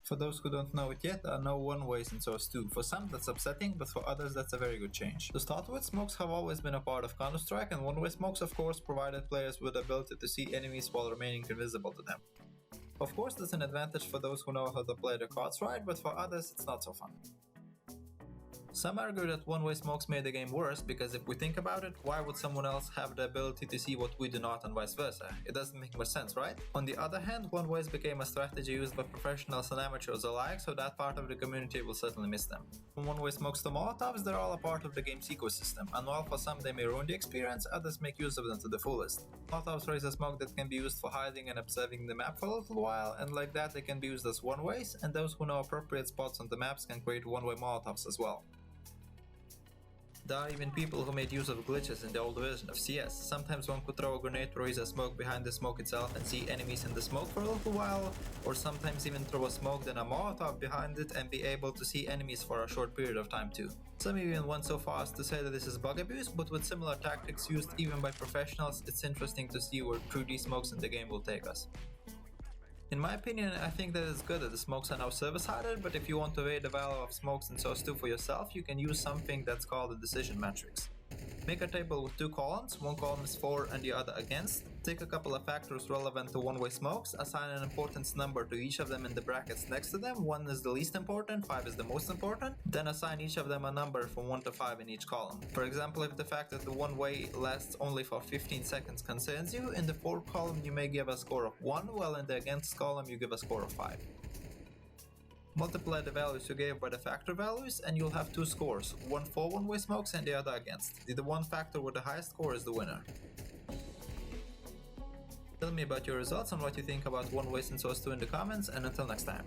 For those who don't know it yet, there are no one-ways in Source 2. For some that's upsetting, but for others that's a very good change. To start with, smokes have always been a part of Counter-Strike, and one-way smokes of course provided players with the ability to see enemies while remaining invisible to them. Of course that's an advantage for those who know how to play the cards right, but for others it's not so fun. Some argue that one-way smokes made the game worse because if we think about it, why would someone else have the ability to see what we do not and vice versa? It doesn't make much sense, right? On the other hand, one-ways became a strategy used by professionals and amateurs alike, so that part of the community will certainly miss them. From one-way smokes to molotovs, they're all a part of the game's ecosystem, and while for some they may ruin the experience, others make use of them to the fullest. Molotovs raise a smoke that can be used for hiding and observing the map for a little while, and like that they can be used as one-ways, and those who know appropriate spots on the maps can create one-way molotovs as well. There are even people who made use of glitches in the old version of CS. Sometimes one could throw a grenade or raise a smoke behind the smoke itself and see enemies in the smoke for a little while, or sometimes even throw a smoke then a molotov behind it and be able to see enemies for a short period of time too. Some even went so far as to say that this is bug abuse, but with similar tactics used even by professionals, it's interesting to see where 3D smokes in the game will take us. In my opinion, I think that it's good that the smokes are now service-sided, but if you want to weigh the value of smokes in Source 2 for yourself, you can use something that's called a decision matrix. Make a table with two columns, one column is for and the other against. Take a couple of factors relevant to one-way smokes, assign an importance number to each of them in the brackets next to them. 1 is the least important, 5 is the most important. Then assign each of them a number from 1 to 5 in each column. For example, if the fact that the one-way lasts only for 15 seconds concerns you, in the for column you may give a score of 1, while in the against column you give a score of 5. Multiply the values you gave by the factor values and you'll have two scores, one for one-way smokes and the other against. The one factor with the highest score is the winner. Tell me about your results and what you think about one-ways in Source 2 in the comments, and until next time.